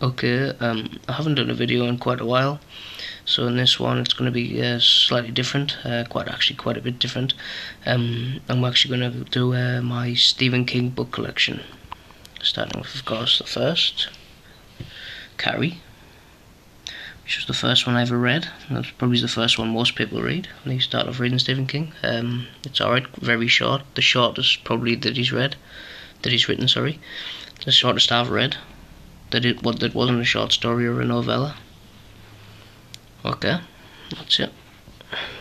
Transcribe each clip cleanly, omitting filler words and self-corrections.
Okay, I haven't done a video in quite a while, so in this one it's going to be slightly different, quite a bit different. I'm actually going to do my Stephen King book collection, starting with, of course, the first, Carrie, which was the first one I ever read. That's probably the first one most people read when they start off reading Stephen King. It's alright, very short, the shortest probably that he's written, sorry, the shortest I've read. That wasn't a short story or a novella. Okay, that's it.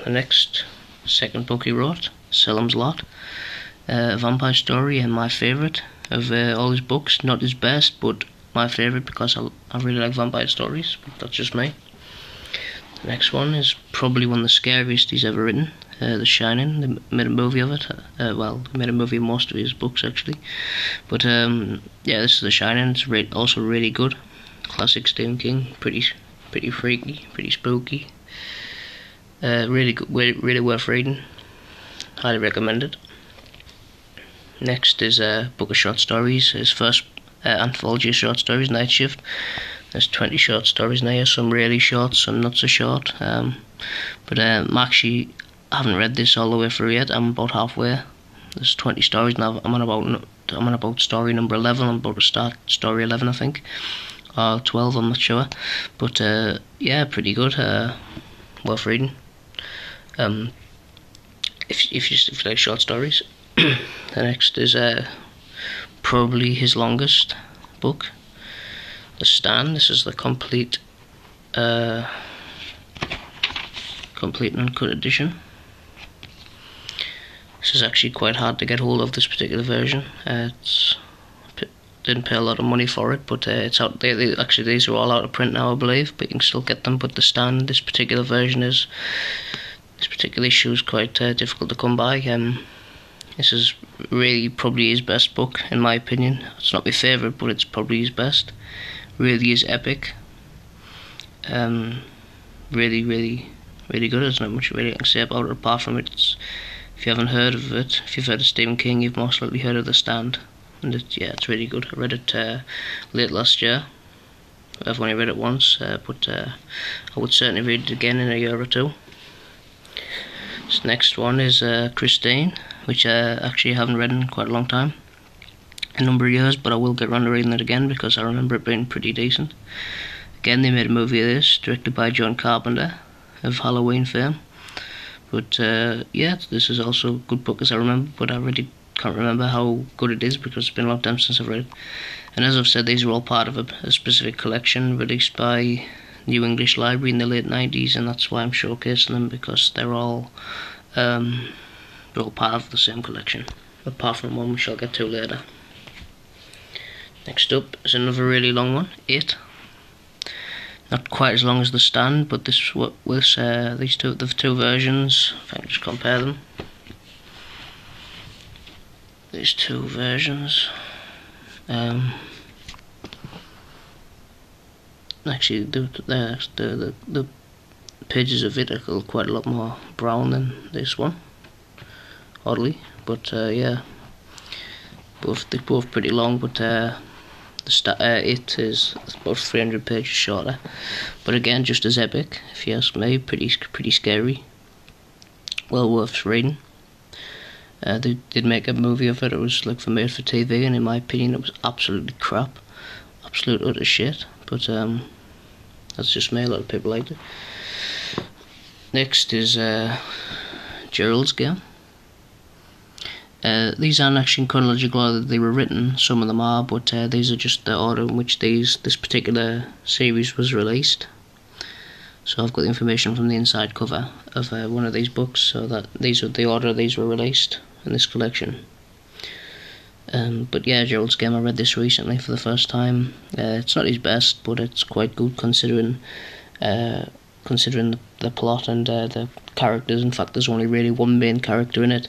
The next, second book he wrote, Salem's Lot, a vampire story, and my favourite of all his books. Not his best, but my favourite because I really like vampire stories, but that's just me. The next one is probably one of the scariest he's ever written, The Shining. They made a movie of it. Well, they made a movie of most of his books actually. But yeah, this is The Shining. It's also really good. Classic Stephen King. Pretty freaky, pretty spooky. Really good, really worth reading. Highly recommend it. Next is a book of short stories. His first anthology of short stories, Night Shift. There's 20 short stories in here, some really short, some not so short. But actually, I haven't read this all the way through yet. I'm about halfway. There's 20 stories now. I'm on about story number 11. I'm about to start story 11, I think, or 12. I'm not sure. But yeah, pretty good. Worth reading. If you like short stories. The next is probably his longest book, The Stand. This is the complete and uncut edition. This is actually quite hard to get hold of, this particular version. Didn't pay a lot of money for it, but it's out there. Actually, these are all out of print now, I believe, but you can still get them. But The Stand, this particular issue is quite difficult to come by. This is really probably his best book, in my opinion. It's not my favourite, but it's probably his best. Really is epic. Really good. There's not much really I can say about it apart from it. If you haven't heard of it, if you've heard of Stephen King, you've most likely heard of The Stand. And yeah, it's really good. I read it late last year. I've only read it once, but I would certainly read it again in a year or two. This next one is Christine, which I actually haven't read in quite a long time, a number of years, but I will get around to reading it again because I remember it being pretty decent. Again, they made a movie of this, directed by John Carpenter of Halloween fame. But yeah, this is also a good book as I remember, but I really can't remember how good it is because it's been a long time since I've read it. And as I've said, these are all part of a specific collection released by New English Library in the late 90s, and that's why I'm showcasing them, because they're all part of the same collection, apart from one which I'll get to later. Next up is another really long one, 8. Not quite as long as The Stand, but this was the two versions. If I can just compare them, these two versions. Actually, the pages of it are quite a lot more brown than this one, oddly. But yeah, they're both pretty long. But it is about 300 pages shorter. But again, just as epic, if you ask me. Pretty scary. Well worth reading. They did make a movie of it. It was like made for TV, and in my opinion, it was absolutely crap, absolute utter shit. But that's just me. A lot of people liked it. Next is Gerald's Game. These aren't actually in chronological order they were written. Some of them are, but these are just the order in which this particular series was released. So I've got the information from the inside cover of one of these books, so that these are the order these were released in this collection. But yeah, Gerald's Game, I read this recently for the first time. It's not his best, but it's quite good considering the plot and the characters. In fact, there's only really one main character in it,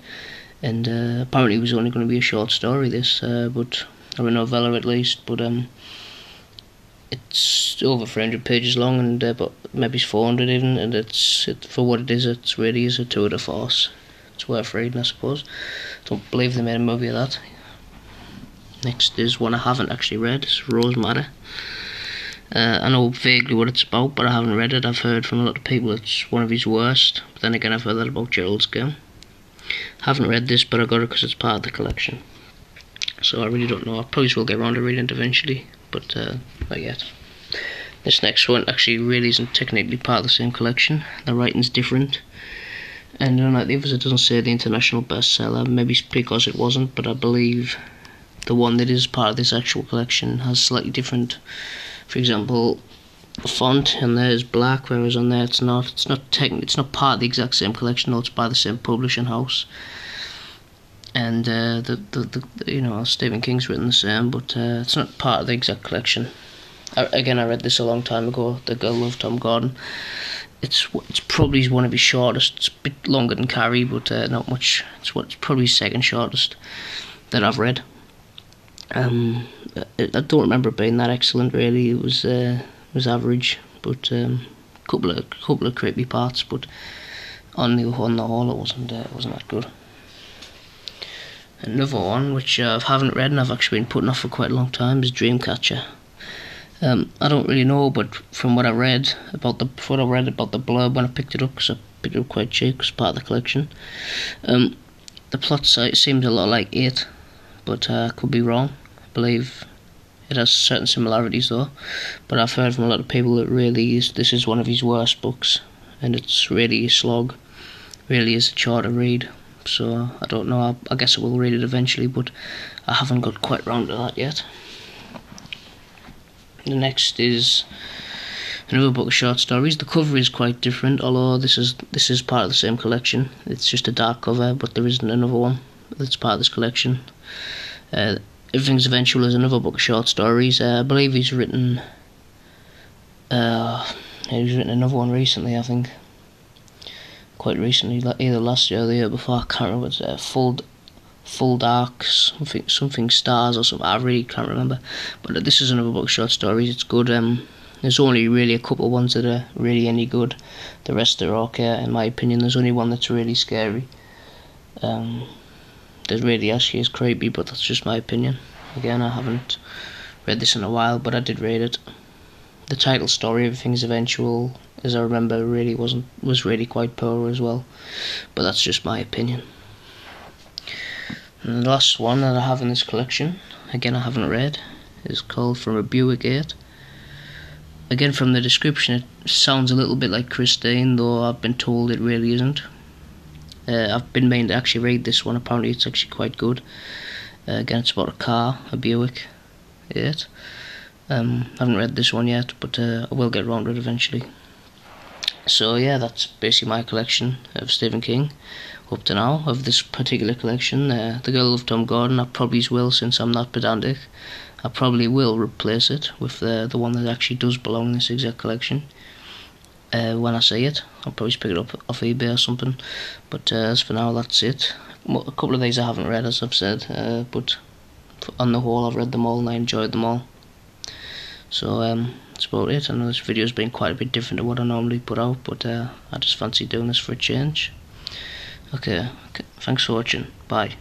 and apparently it was only going to be a short story, this, or a novella at least, but it's over 300 pages long, and but maybe 400 even, and for what it is, it really is a tour de force. It's worth reading, I suppose. Don't believe they made a movie of that. Next is one I haven't actually read. It's Rose Madder. I know vaguely what it's about, but I haven't read it. I've heard from a lot of people it's one of his worst, but then again I've heard that about Gerald's Game. I haven't read this, but I got it because it's part of the collection. So I really don't know. I probably will get around to reading it eventually, but not yet. This next one actually really isn't technically part of the same collection. The writing's different, and unlike the others, it doesn't say the international bestseller. Maybe because it wasn't, but I believe the one that is part of this actual collection has slightly different. For example, the font in there is black, whereas on there it's not. It's not part of the exact same collection, though it's by the same publishing house. And Stephen King's written the same, but it's not part of the exact collection. Again, I read this a long time ago. The Girl Loved Tom Gordon. It's probably one of his shortest. It's a bit longer than Carrie, but not much. It's probably his second shortest that I've read. I don't remember it being that excellent. Really, it was average, but couple of creepy parts. But on the whole, it wasn't that good. Another one which I haven't read and I've actually been putting off for quite a long time is Dreamcatcher. I don't really know, but from what I read about the blurb when I picked it up, because I picked it up quite cheap, because part of the collection. The plot seems a lot like it, but I could be wrong. I believe it has certain similarities though, but I've heard from a lot of people that this is one of his worst books, and it's really a slog. Really is a chore to read. So I don't know. I guess I will read it eventually, but I haven't got quite round to that yet. The next is another book of short stories. The cover is quite different, although this is part of the same collection. It's just a dark cover, but there isn't another one that's part of this collection. Everything's Eventual is another book of short stories. I believe he's written another one recently, I think. Quite recently, either last year or the year before, I can't remember. It's Full Dark, something Stars or something, I really can't remember. But this is another book of short stories. It's good. There's only really a couple of ones that are really any good. The rest are okay, in my opinion. There's only one that's really scary. That really actually is creepy, but that's just my opinion. Again, I haven't read this in a while, but I did read it. The title story, Everything's Eventual, as I remember, was really quite poor as well. But that's just my opinion. And the last one that I have in this collection, again I haven't read, is called From a Buick 8. Again, from the description, it sounds a little bit like Christine, though I've been told it really isn't. I've been meaning to actually read this one. Apparently it's actually quite good. Again, it's about a car, a Buick 8. I haven't read this one yet, but I will get around to it eventually. So yeah, that's basically my collection of Stephen King up to now, of this particular collection. The Girl Loved Tom Gordon, I probably will, since I'm not pedantic. I probably will replace it with the one that actually does belong in this exact collection. When I see it, I'll probably pick it up off eBay or something. But as for now, that's it. A couple of these I haven't read, as I've said, but on the whole I've read them all and I enjoyed them all. So that's about it. I know this video's been quite a bit different to what I normally put out, but I just fancy doing this for a change. Okay, thanks for watching. Bye.